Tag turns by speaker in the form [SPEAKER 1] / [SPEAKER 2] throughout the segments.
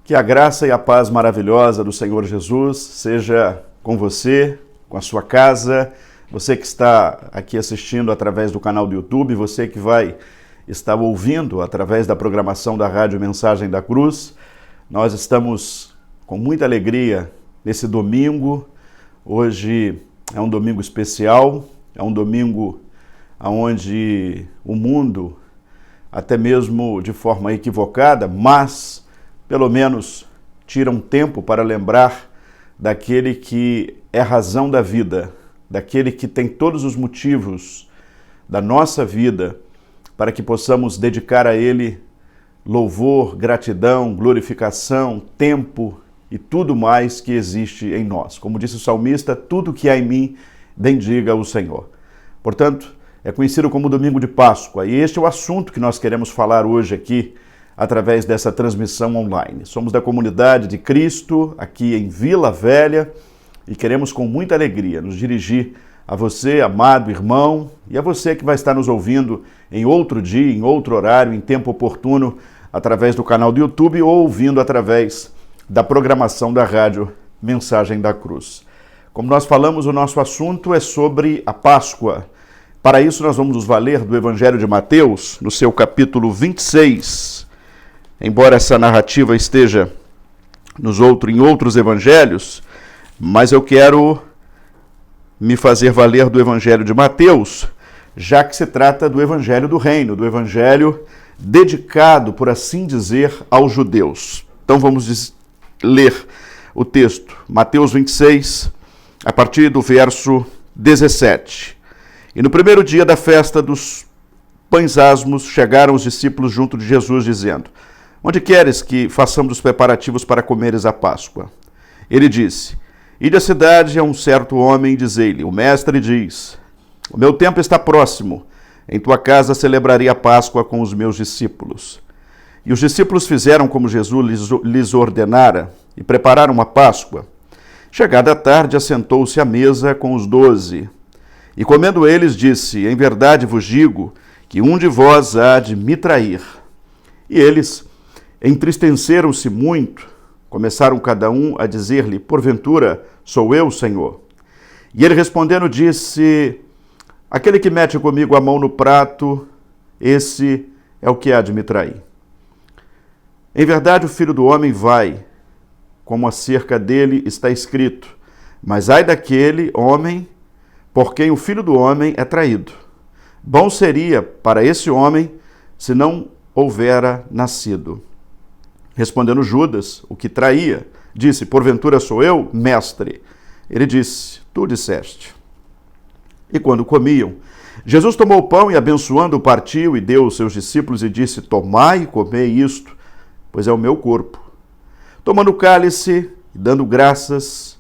[SPEAKER 1] Que a graça e a paz maravilhosa do Senhor Jesus seja com você, com a sua casa, você que está aqui assistindo através do canal do YouTube, você que vai estar ouvindo através da programação da Rádio Mensagem da Cruz. Nós estamos com muita alegria nesse domingo. Hoje é um domingo especial, é um domingo onde o mundo, até mesmo de forma equivocada, mas pelo menos tira um tempo para lembrar daquele que é a razão da vida, daquele que tem todos os motivos da nossa vida para que possamos dedicar a Ele louvor, gratidão, glorificação, tempo e tudo mais que existe em nós. Como disse o salmista, tudo que há em mim, bendiga o Senhor. Portanto, é conhecido como Domingo de Páscoa e este é o assunto que nós queremos falar hoje aqui através dessa transmissão online. Somos da comunidade de Cristo, aqui em Vila Velha, e queremos com muita alegria nos dirigir a você, amado irmão, e a você que vai estar nos ouvindo em outro dia, em outro horário, em tempo oportuno, através do canal do YouTube ou ouvindo através da programação da Rádio Mensagem da Cruz. Como nós falamos, o nosso assunto é sobre a Páscoa. Para isso, nós vamos nos valer do Evangelho de Mateus, no seu capítulo 26. Embora essa narrativa esteja em outros evangelhos, mas eu quero me fazer valer do Evangelho de Mateus, já que se trata do Evangelho do Reino, do Evangelho dedicado, por assim dizer, aos judeus. Então vamos ler o texto, Mateus 26, a partir do verso 17. E no primeiro dia da festa dos pães asmos, chegaram os discípulos junto de Jesus, dizendo: Onde queres que façamos os preparativos para comeres a Páscoa? Ele disse: Ide à cidade a um certo homem e dizei-lhe: O mestre diz: O meu tempo está próximo. Em tua casa celebrarei a Páscoa com os meus discípulos. E os discípulos fizeram como Jesus lhes ordenara e prepararam a Páscoa. Chegada a tarde, assentou-se à mesa com os 12. E comendo eles, disse: Em verdade vos digo que um de vós há de me trair. E eles entristeceram-se muito, começaram cada um a dizer-lhe: Porventura, sou eu, Senhor? E ele respondendo disse: Aquele que mete comigo a mão no prato, esse é o que há de me trair. Em verdade, o Filho do Homem vai, como acerca dele está escrito, mas ai daquele homem por quem o Filho do Homem é traído. Bom seria para esse homem se não houvera nascido. Respondendo Judas, o que traía, disse: Porventura sou eu, mestre? Ele disse: Tu disseste. E quando comiam, Jesus tomou o pão e, abençoando, o partiu e deu aos seus discípulos e disse: Tomai e comei isto, pois é o meu corpo. Tomando o cálice e dando graças,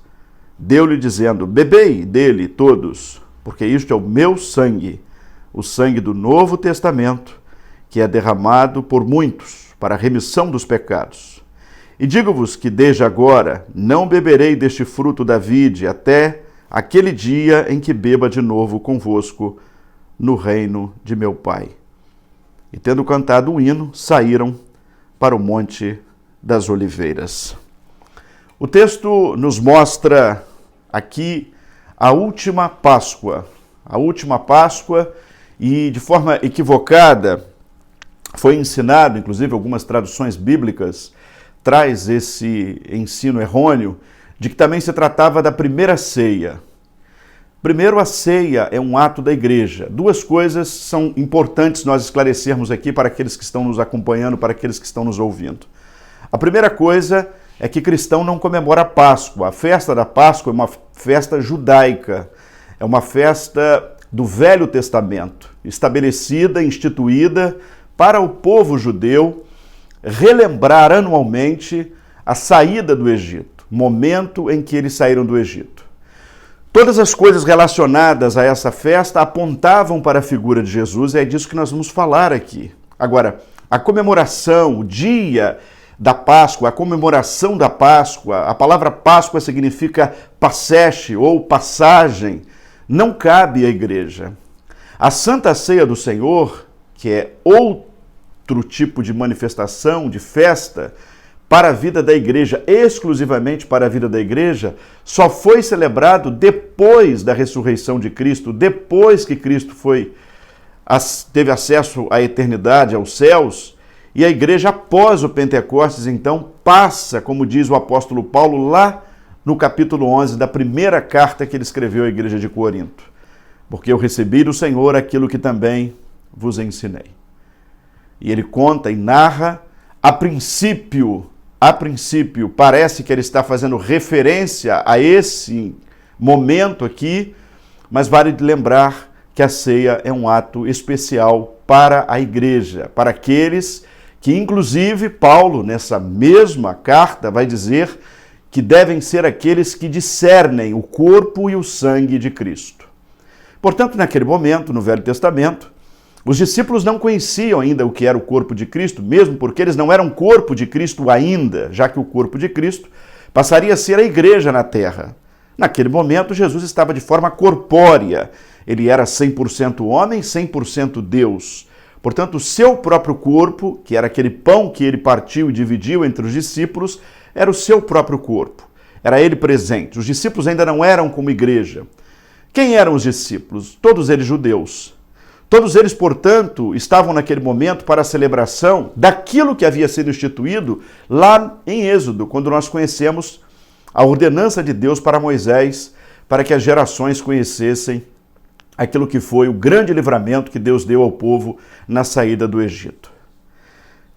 [SPEAKER 1] deu-lhe dizendo: Bebei dele todos, porque isto é o meu sangue, o sangue do Novo Testamento, que é derramado por muitos para a remissão dos pecados. E digo-vos que desde agora não beberei deste fruto da vide até aquele dia em que beba de novo convosco no reino de meu Pai. E tendo cantado um hino, saíram para o Monte das Oliveiras. O texto nos mostra aqui a última Páscoa. A última Páscoa, e de forma equivocada foi ensinado, inclusive algumas traduções bíblicas traz esse ensino errôneo, de que também se tratava da primeira ceia. Primeiro, a ceia é um ato da igreja. Duas coisas são importantes nós esclarecermos aqui para aqueles que estão nos acompanhando, para aqueles que estão nos ouvindo. A primeira coisa é que cristão não comemora a Páscoa. A festa da Páscoa é uma festa judaica, é uma festa do Velho Testamento, estabelecida, instituída para o povo judeu relembrar anualmente a saída do Egito, momento em que eles saíram do Egito. Todas as coisas relacionadas a essa festa apontavam para a figura de Jesus, e é disso que nós vamos falar aqui. Agora, a comemoração, o dia da Páscoa, a comemoração da Páscoa, a palavra Páscoa significa passeche ou passagem, não cabe à igreja. A Santa Ceia do Senhor, que é outro tipo de manifestação, de festa, para a vida da igreja, exclusivamente para a vida da igreja, só foi celebrado depois da ressurreição de Cristo, depois que Cristo teve acesso à eternidade, aos céus, e a igreja, após o Pentecostes, então, passa, como diz o apóstolo Paulo, lá no capítulo 11 da primeira carta que ele escreveu à igreja de Corinto. Porque eu recebi do Senhor aquilo que também vos ensinei. E ele conta e narra, a princípio, parece que ele está fazendo referência a esse momento aqui, mas vale lembrar que a ceia é um ato especial para a igreja, para aqueles que, inclusive, Paulo, nessa mesma carta, vai dizer que devem ser aqueles que discernem o corpo e o sangue de Cristo. Portanto, naquele momento, no Velho Testamento, os discípulos não conheciam ainda o que era o corpo de Cristo, mesmo porque eles não eram corpo de Cristo ainda, já que o corpo de Cristo passaria a ser a igreja na terra. Naquele momento, Jesus estava de forma corpórea. Ele era 100% homem, 100% Deus. Portanto, o seu próprio corpo, que era aquele pão que ele partiu e dividiu entre os discípulos, era o seu próprio corpo. Era ele presente. Os discípulos ainda não eram como igreja. Quem eram os discípulos? Todos eles judeus. Todos eles, portanto, estavam naquele momento para a celebração daquilo que havia sido instituído lá em Êxodo, quando nós conhecemos a ordenança de Deus para Moisés, para que as gerações conhecessem aquilo que foi o grande livramento que Deus deu ao povo na saída do Egito.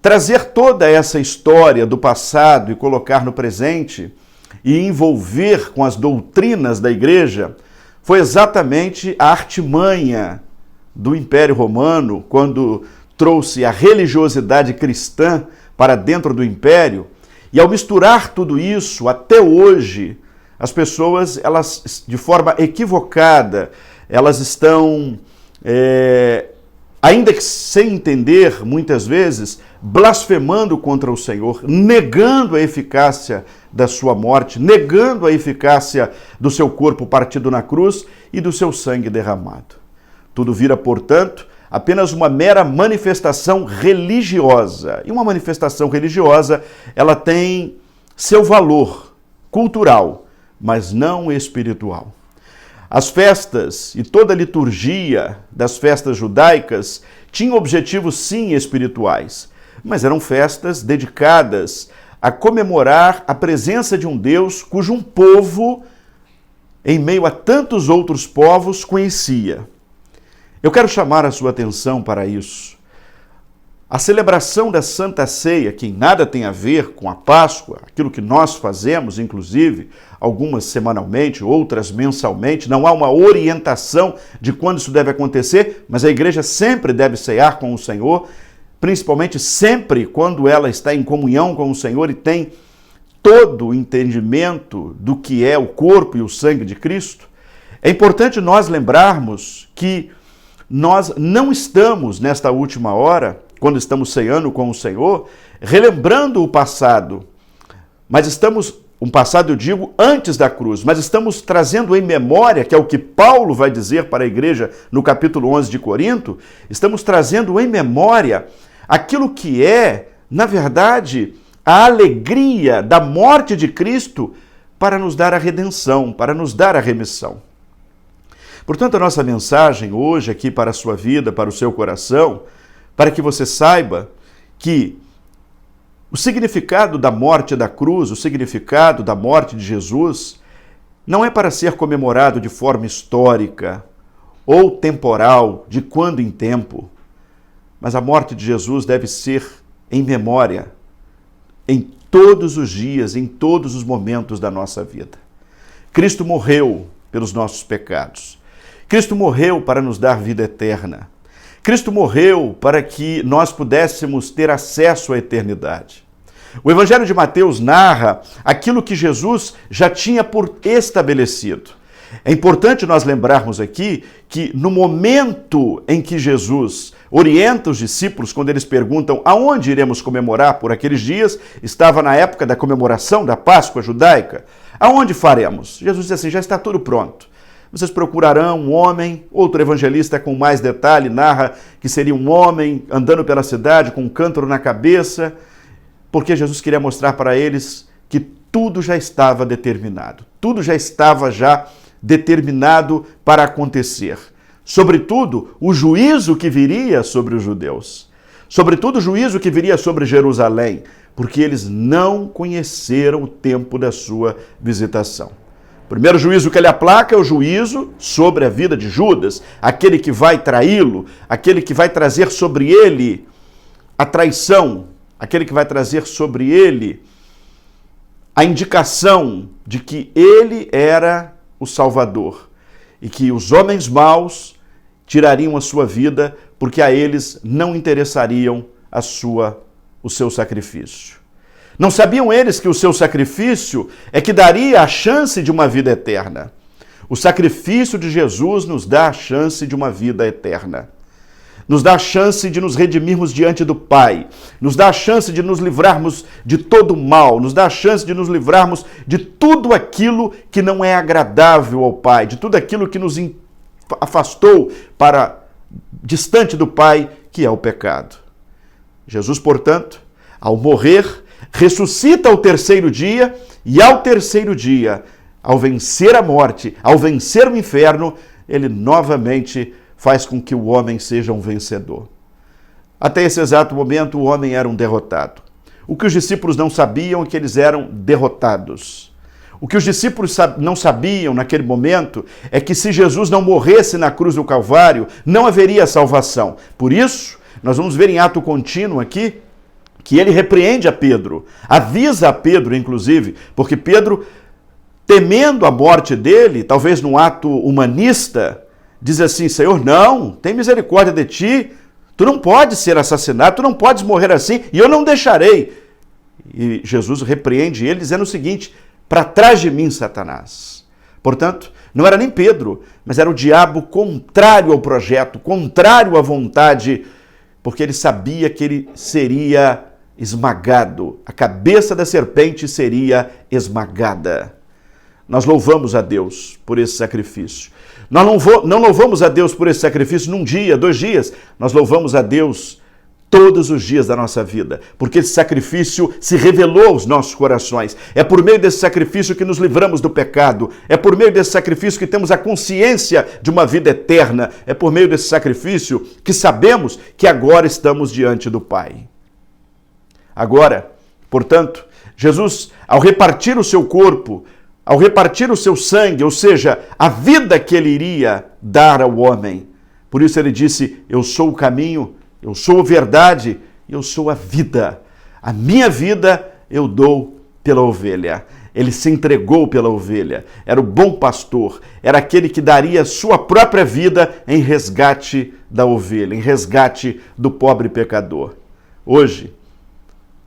[SPEAKER 1] Trazer toda essa história do passado e colocar no presente e envolver com as doutrinas da igreja foi exatamente a artimanha do Império Romano, quando trouxe a religiosidade cristã para dentro do Império, e ao misturar tudo isso, até hoje, as pessoas, elas, de forma equivocada, elas estão, ainda que sem entender, muitas vezes, blasfemando contra o Senhor, negando a eficácia da sua morte, negando a eficácia do seu corpo partido na cruz e do seu sangue derramado. Tudo vira, portanto, apenas uma mera manifestação religiosa. E uma manifestação religiosa, ela tem seu valor cultural, mas não espiritual. As festas e toda a liturgia das festas judaicas tinham objetivos, sim, espirituais, mas eram festas dedicadas a comemorar a presença de um Deus cujo um povo, em meio a tantos outros povos, conhecia. Eu quero chamar a sua atenção para isso. A celebração da Santa Ceia, que nada tem a ver com a Páscoa, aquilo que nós fazemos, inclusive, algumas semanalmente, outras mensalmente, não há uma orientação de quando isso deve acontecer, mas a igreja sempre deve cear com o Senhor, principalmente sempre quando ela está em comunhão com o Senhor e tem todo o entendimento do que é o corpo e o sangue de Cristo. É importante nós lembrarmos que nós não estamos, nesta última hora, quando estamos ceando com o Senhor, relembrando o passado, mas estamos, um passado eu digo antes da cruz, mas estamos trazendo em memória, que é o que Paulo vai dizer para a igreja no capítulo 11 de Corinto, estamos trazendo em memória aquilo que é, na verdade, a alegria da morte de Cristo para nos dar a redenção, para nos dar a remissão. Portanto, a nossa mensagem hoje aqui para a sua vida, para o seu coração, para que você saiba que o significado da morte da cruz, o significado da morte de Jesus, não é para ser comemorado de forma histórica ou temporal, de quando em tempo, mas a morte de Jesus deve ser em memória, em todos os dias, em todos os momentos da nossa vida. Cristo morreu pelos nossos pecados. Cristo morreu para nos dar vida eterna. Cristo morreu para que nós pudéssemos ter acesso à eternidade. O Evangelho de Mateus narra aquilo que Jesus já tinha por estabelecido. É importante nós lembrarmos aqui que no momento em que Jesus orienta os discípulos, quando eles perguntam aonde iremos comemorar por aqueles dias, estava na época da comemoração da Páscoa judaica, aonde faremos? Jesus diz assim, já está tudo pronto. Vocês procurarão um homem, outro evangelista com mais detalhe narra que seria um homem andando pela cidade com um cântaro na cabeça, porque Jesus queria mostrar para eles que tudo já estava determinado. Tudo já estava determinado para acontecer. Sobretudo, o juízo que viria sobre os judeus. Sobretudo, o juízo que viria sobre Jerusalém, porque eles não conheceram o tempo da sua visitação. O primeiro juízo que ele aplaca é o juízo sobre a vida de Judas, aquele que vai traí-lo, aquele que vai trazer sobre ele a traição, aquele que vai trazer sobre ele a indicação de que ele era o Salvador e que os homens maus tirariam a sua vida porque a eles não interessariam o seu sacrifício. Não sabiam eles que o seu sacrifício é que daria a chance de uma vida eterna. O sacrifício de Jesus nos dá a chance de uma vida eterna. Nos dá a chance de nos redimirmos diante do Pai. Nos dá a chance de nos livrarmos de todo o mal. Nos dá a chance de nos livrarmos de tudo aquilo que não é agradável ao Pai. De tudo aquilo que nos afastou para distante do Pai, que é o pecado. Jesus, portanto, ao morrer, ressuscita ao terceiro dia e ao terceiro dia, ao vencer a morte, ao vencer o inferno, ele novamente faz com que o homem seja um vencedor. Até esse exato momento, o homem era um derrotado. O que os discípulos não sabiam é que eles eram derrotados. O que os discípulos não sabiam naquele momento é que se Jesus não morresse na cruz do Calvário, não haveria salvação. Por isso, nós vamos ver em ato contínuo aqui, que ele repreende a Pedro, avisa a Pedro, inclusive, porque Pedro, temendo a morte dele, talvez num ato humanista, diz assim: Senhor, não, tem misericórdia de ti, tu não podes ser assassinado, tu não podes morrer assim, e eu não deixarei. E Jesus repreende ele, dizendo o seguinte: para trás de mim, Satanás. Portanto, não era nem Pedro, mas era o diabo contrário ao projeto, contrário à vontade, porque ele sabia que ele seria esmagado, a cabeça da serpente seria esmagada. Nós louvamos a Deus por esse sacrifício. Nós não louvamos a Deus por esse sacrifício num dia, 2 dias. Nós louvamos a Deus todos os dias da nossa vida, porque esse sacrifício se revelou aos nossos corações. É por meio desse sacrifício que nos livramos do pecado. É por meio desse sacrifício que temos a consciência de uma vida eterna. É por meio desse sacrifício que sabemos que agora estamos diante do Pai. Agora, portanto, Jesus, ao repartir o seu corpo, ao repartir o seu sangue, ou seja, a vida que ele iria dar ao homem, por isso ele disse: eu sou o caminho, eu sou a verdade, eu sou a vida. A minha vida eu dou pela ovelha. Ele se entregou pela ovelha. Era o bom pastor. Era aquele que daria sua própria vida em resgate da ovelha, em resgate do pobre pecador. Hoje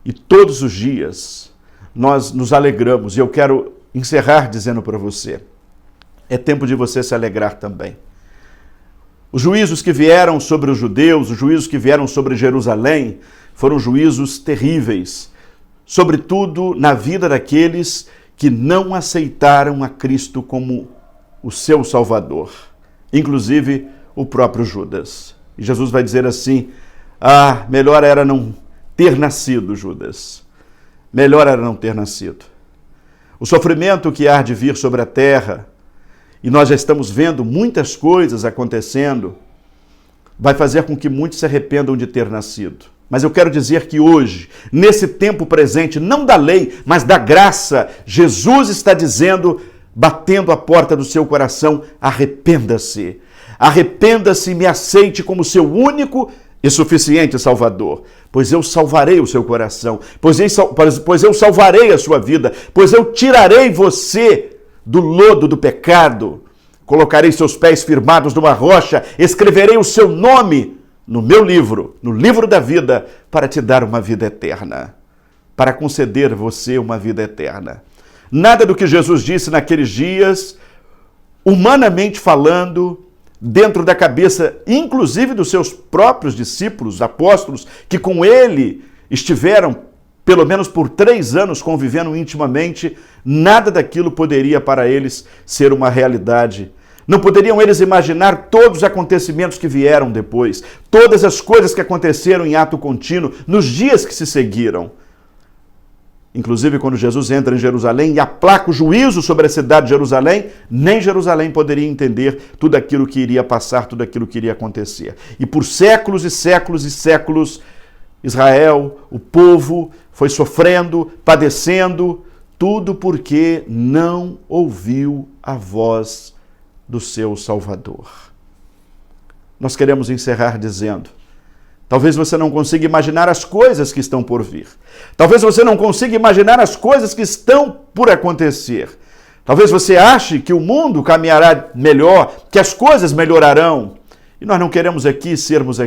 [SPEAKER 1] e todos os dias nós nos alegramos. E eu quero encerrar dizendo para você: é tempo de você se alegrar também. Os juízos que vieram sobre os judeus, os juízos que vieram sobre Jerusalém, foram juízos terríveis, sobretudo na vida daqueles que não aceitaram a Cristo como o seu Salvador, inclusive o próprio Judas. E Jesus vai dizer assim: melhor era não ter nascido, Judas. Melhor era não ter nascido. O sofrimento que há de vir sobre a terra, e nós já estamos vendo muitas coisas acontecendo, vai fazer com que muitos se arrependam de ter nascido. Mas eu quero dizer que hoje, nesse tempo presente, não da lei, mas da graça, Jesus está dizendo, batendo a porta do seu coração: arrependa-se. Arrependa-se e me aceite como seu único e suficiente Salvador, pois eu salvarei o seu coração, pois eu salvarei a sua vida, pois eu tirarei você do lodo do pecado, colocarei seus pés firmados numa rocha, escreverei o seu nome no meu livro, no livro da vida, para te dar uma vida eterna, para conceder a você uma vida eterna. Nada do que Jesus disse naqueles dias, humanamente falando, dentro da cabeça, inclusive dos seus próprios discípulos, apóstolos, que com ele estiveram pelo menos por 3 anos convivendo intimamente, nada daquilo poderia para eles ser uma realidade. Não poderiam eles imaginar todos os acontecimentos que vieram depois, todas as coisas que aconteceram em ato contínuo, nos dias que se seguiram. Inclusive, quando Jesus entra em Jerusalém e aplaca o juízo sobre a cidade de Jerusalém, nem Jerusalém poderia entender tudo aquilo que iria passar, tudo aquilo que iria acontecer. E por séculos e séculos e séculos, Israel, o povo, foi sofrendo, padecendo, tudo porque não ouviu a voz do seu Salvador. Nós queremos encerrar dizendo: talvez você não consiga imaginar as coisas que estão por vir. Talvez você não consiga imaginar as coisas que estão por acontecer. Talvez você ache que o mundo caminhará melhor, que as coisas melhorarão. E nós não queremos aqui sermos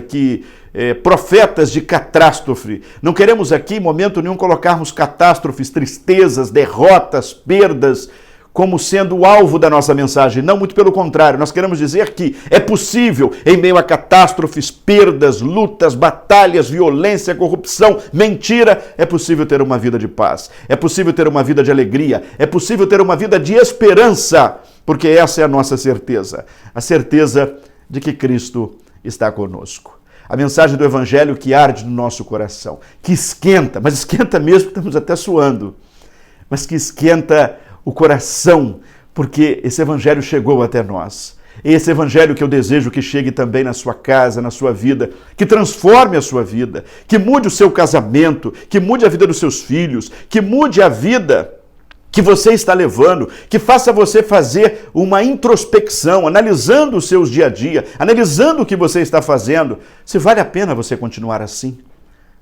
[SPEAKER 1] profetas de catástrofe. Não queremos aqui, em momento nenhum, colocarmos catástrofes, tristezas, derrotas, perdas, como sendo o alvo da nossa mensagem. Não, muito pelo contrário. Nós queremos dizer que é possível, em meio a catástrofes, perdas, lutas, batalhas, violência, corrupção, mentira, é possível ter uma vida de paz. É possível ter uma vida de alegria. É possível ter uma vida de esperança, porque essa é a nossa certeza. A certeza de que Cristo está conosco. A mensagem do Evangelho que arde no nosso coração, que esquenta, mas esquenta mesmo, estamos até suando, mas que esquenta o coração, porque esse Evangelho chegou até nós. Esse Evangelho que eu desejo que chegue também na sua casa, na sua vida, que transforme a sua vida, que mude o seu casamento, que mude a vida dos seus filhos, que mude a vida que você está levando, que faça você fazer uma introspecção, analisando os seus dia a dia, analisando o que você está fazendo, se vale a pena você continuar assim,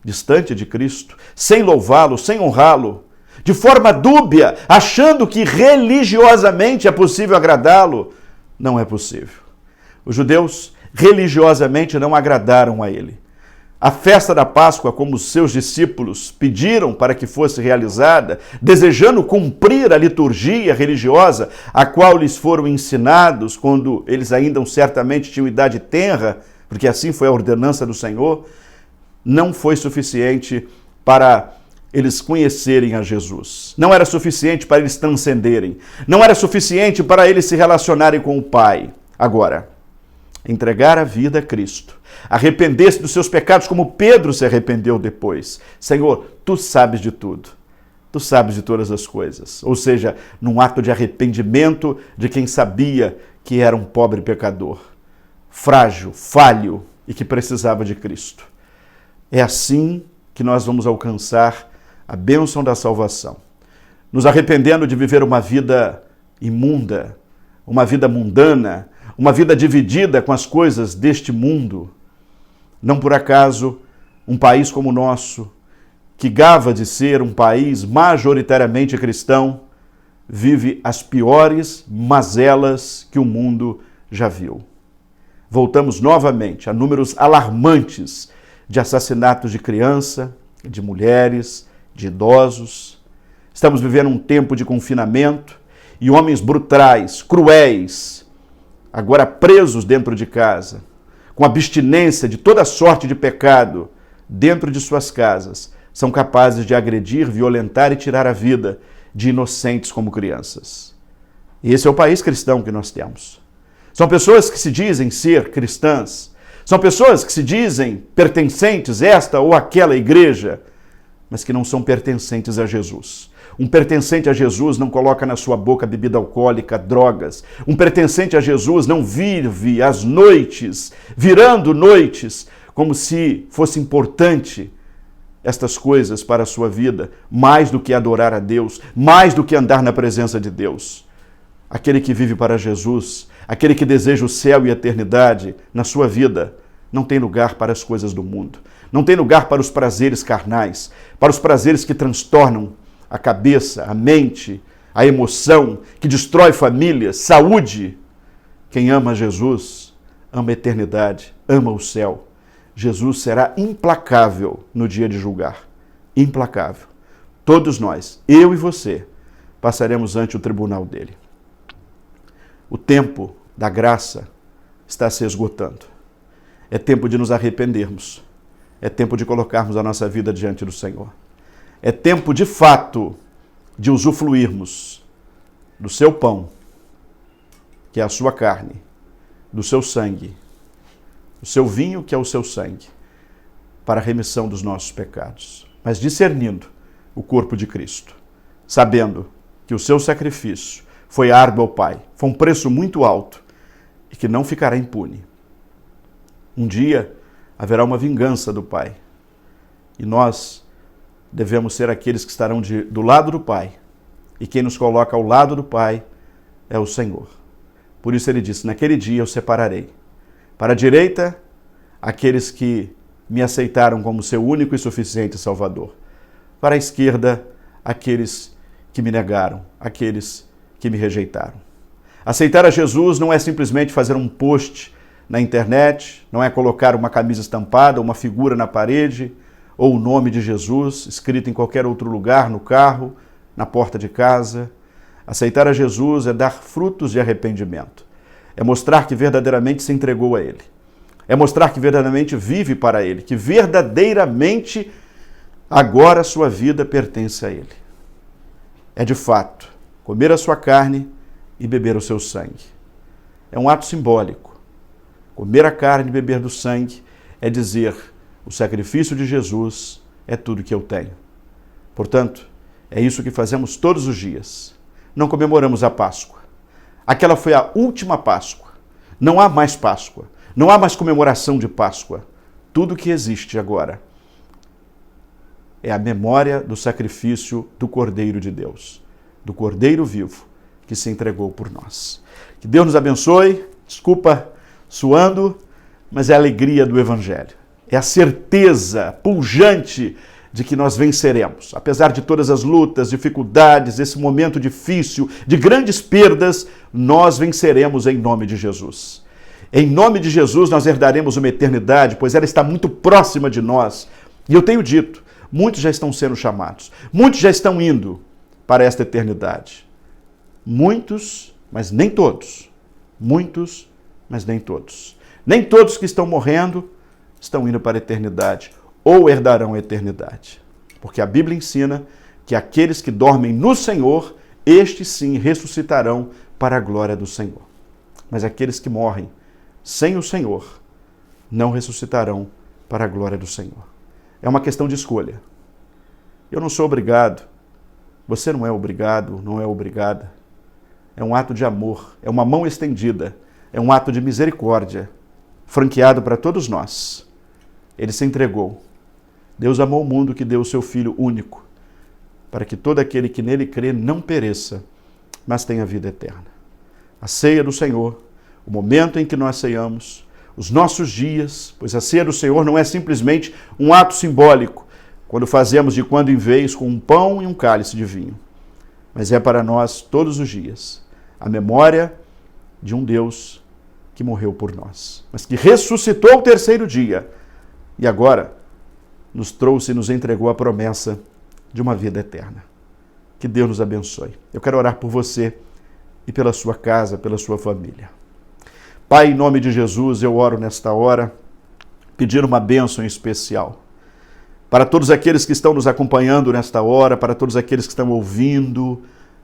[SPEAKER 1] distante de Cristo, sem louvá-lo, sem honrá-lo, de forma dúbia, achando que religiosamente é possível agradá-lo. Não é possível. Os judeus religiosamente não agradaram a ele. A festa da Páscoa, como os seus discípulos pediram para que fosse realizada, desejando cumprir a liturgia religiosa a qual lhes foram ensinados quando eles ainda certamente tinham idade tenra, porque assim foi a ordenança do Senhor, não foi suficiente para eles conhecerem a Jesus. Não era suficiente para eles transcenderem. Não era suficiente para eles se relacionarem com o Pai. Agora, entregar a vida a Cristo, arrepender-se dos seus pecados como Pedro se arrependeu depois. Senhor, tu sabes de tudo. Tu sabes de todas as coisas. Ou seja, num ato de arrependimento de quem sabia que era um pobre pecador, frágil, falho e que precisava de Cristo. É assim que nós vamos alcançar a bênção da salvação. Nos arrependendo de viver uma vida imunda, uma vida mundana, uma vida dividida com as coisas deste mundo. Não por acaso, um país como o nosso, que gaba de ser um país majoritariamente cristão, vive as piores mazelas que o mundo já viu. Voltamos novamente a números alarmantes de assassinatos de criança, de mulheres, de idosos. Estamos vivendo um tempo de confinamento e homens brutais, cruéis, agora presos dentro de casa, com abstinência de toda sorte de pecado dentro de suas casas, são capazes de agredir, violentar e tirar a vida de inocentes como crianças. E esse é o país cristão que nós temos. São pessoas que se dizem ser cristãs, são pessoas que se dizem pertencentes a esta ou aquela igreja, mas que não são pertencentes a Jesus. Um pertencente a Jesus não coloca na sua boca bebida alcoólica, drogas. Um pertencente a Jesus não vive as noites, virando noites, como se fosse importante estas coisas para a sua vida, mais do que adorar a Deus, mais do que andar na presença de Deus. Aquele que vive para Jesus, aquele que deseja o céu e a eternidade na sua vida, não tem lugar para as coisas do mundo. Não tem lugar para os prazeres carnais, para os prazeres que transtornam a cabeça, a mente, a emoção, que destrói famílias, saúde. Quem ama Jesus, ama a eternidade, ama o céu. Jesus será implacável no dia de julgar. Implacável. Todos nós, eu e você, passaremos ante o tribunal dele. O tempo da graça está se esgotando. É tempo de nos arrependermos. É tempo de colocarmos a nossa vida diante do Senhor. É tempo, de fato, de usufruirmos do seu pão, que é a sua carne, do seu sangue, do seu vinho, que é o seu sangue, para a remissão dos nossos pecados. Mas discernindo o corpo de Cristo, sabendo que o seu sacrifício foi árduo ao Pai, foi um preço muito alto e que não ficará impune. Um dia haverá uma vingança do Pai e nós devemos ser aqueles que estarão do lado do Pai, e quem nos coloca ao lado do Pai é o Senhor. Por isso ele disse, naquele dia eu separarei. Para a direita, aqueles que me aceitaram como seu único e suficiente Salvador. Para a esquerda, aqueles que me negaram, aqueles que me rejeitaram. Aceitar a Jesus não é simplesmente fazer um post na internet, não é colocar uma camisa estampada, uma figura na parede, ou o nome de Jesus escrito em qualquer outro lugar, no carro, na porta de casa. Aceitar a Jesus é dar frutos de arrependimento. É mostrar que verdadeiramente se entregou a Ele. É mostrar que verdadeiramente vive para Ele, que verdadeiramente agora a sua vida pertence a Ele. É de fato comer a sua carne e beber o seu sangue. É um ato simbólico. Comer a carne e beber do sangue é dizer, o sacrifício de Jesus é tudo que eu tenho. Portanto, é isso que fazemos todos os dias. Não comemoramos a Páscoa. Aquela foi a última Páscoa. Não há mais Páscoa. Não há mais comemoração de Páscoa. Tudo que existe agora é a memória do sacrifício do Cordeiro de Deus, do Cordeiro vivo que se entregou por nós. Que Deus nos abençoe. Desculpa suando, mas é a alegria do Evangelho. É a certeza pujante de que nós venceremos. Apesar de todas as lutas, dificuldades, esse momento difícil, de grandes perdas, nós venceremos em nome de Jesus. Em nome de Jesus nós herdaremos uma eternidade, pois ela está muito próxima de nós. E eu tenho dito, muitos já estão sendo chamados, muitos já estão indo para esta eternidade. Muitos, mas nem todos. Muitos, mas nem todos. Nem todos que estão morrendo estão indo para a eternidade ou herdarão a eternidade. Porque a Bíblia ensina que aqueles que dormem no Senhor, estes sim ressuscitarão para a glória do Senhor. Mas aqueles que morrem sem o Senhor não ressuscitarão para a glória do Senhor. É uma questão de escolha. Eu não sou obrigado. Você não é obrigado, não é obrigada. É um ato de amor, é uma mão estendida, é um ato de misericórdia, franqueado para todos nós. Ele se entregou. Deus amou o mundo que deu o seu Filho único, para que todo aquele que nele crê não pereça, mas tenha vida eterna. A ceia do Senhor, o momento em que nós ceiamos, os nossos dias, pois a ceia do Senhor não é simplesmente um ato simbólico, quando fazemos de quando em vez com um pão e um cálice de vinho, mas é para nós todos os dias a memória de um Deus que morreu por nós, mas que ressuscitou ao terceiro dia e agora nos trouxe e nos entregou a promessa de uma vida eterna. Que Deus nos abençoe. Eu quero orar por você e pela sua casa, pela sua família. Pai, em nome de Jesus, eu oro nesta hora, pedindo uma bênção especial para todos aqueles que estão nos acompanhando nesta hora, para todos aqueles que estão ouvindo,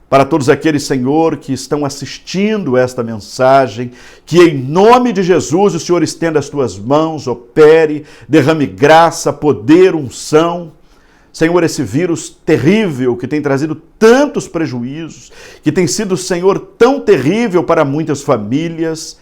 [SPEAKER 1] para todos aqueles, Senhor, que estão assistindo esta mensagem, que em nome de Jesus o Senhor estenda as tuas mãos, opere, derrame graça, poder, unção. Senhor, esse vírus terrível que tem trazido tantos prejuízos, que tem sido, Senhor, tão terrível para muitas famílias,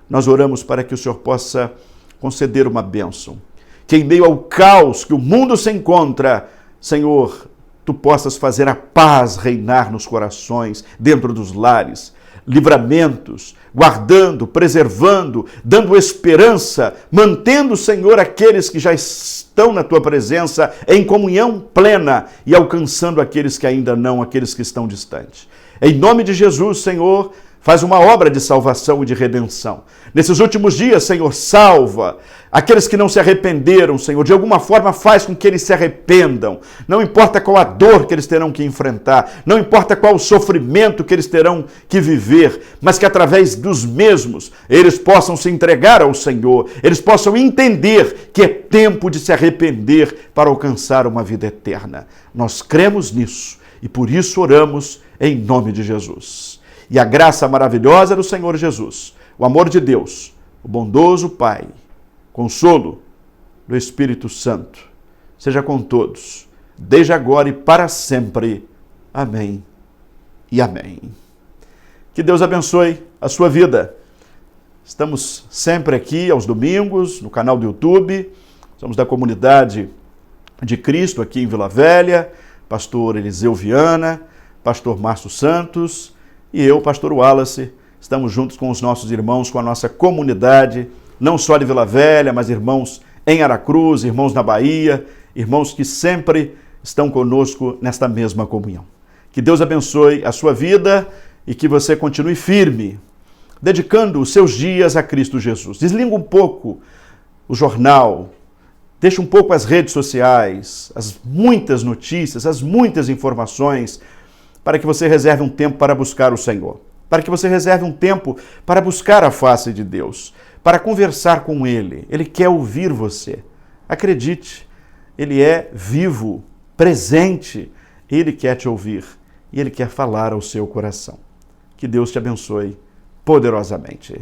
[SPEAKER 1] nós oramos para que o Senhor possa conceder uma bênção. Que em meio ao caos que o mundo se encontra, Senhor, Tu possas fazer a paz reinar nos corações, dentro dos lares, livramentos, guardando, preservando, dando esperança, mantendo, Senhor, aqueles que já estão na Tua presença em comunhão plena e alcançando aqueles que ainda não, aqueles que estão distantes. Em nome de Jesus, Senhor, faz uma obra de salvação e de redenção. Nesses últimos dias, Senhor, salva aqueles que não se arrependeram, Senhor. De alguma forma faz com que eles se arrependam. Não importa qual a dor que eles terão que enfrentar, não importa qual o sofrimento que eles terão que viver, mas que através dos mesmos eles possam se entregar ao Senhor, eles possam entender que é tempo de se arrepender para alcançar uma vida eterna. Nós cremos nisso e por isso oramos em nome de Jesus. E a graça maravilhosa do Senhor Jesus, o amor de Deus, o bondoso Pai, consolo do Espírito Santo, seja com todos, desde agora e para sempre. Amém e amém. Que Deus abençoe a sua vida. Estamos sempre aqui aos domingos, no canal do YouTube. Somos da comunidade de Cristo aqui em Vila Velha, pastor Eliseu Viana, pastor Márcio Santos e eu, pastor Wallace. Estamos juntos com os nossos irmãos, com a nossa comunidade, não só de Vila Velha, mas irmãos em Aracruz, irmãos na Bahia, irmãos que sempre estão conosco nesta mesma comunhão. Que Deus abençoe a sua vida e que você continue firme, dedicando os seus dias a Cristo Jesus. Desliga um pouco o jornal, deixa um pouco as redes sociais, as muitas notícias, as muitas informações, para que você reserve um tempo para buscar o Senhor, para que você reserve um tempo para buscar a face de Deus, para conversar com Ele. Ele quer ouvir você. Acredite, Ele é vivo, presente, Ele quer te ouvir e Ele quer falar ao seu coração. Que Deus te abençoe poderosamente.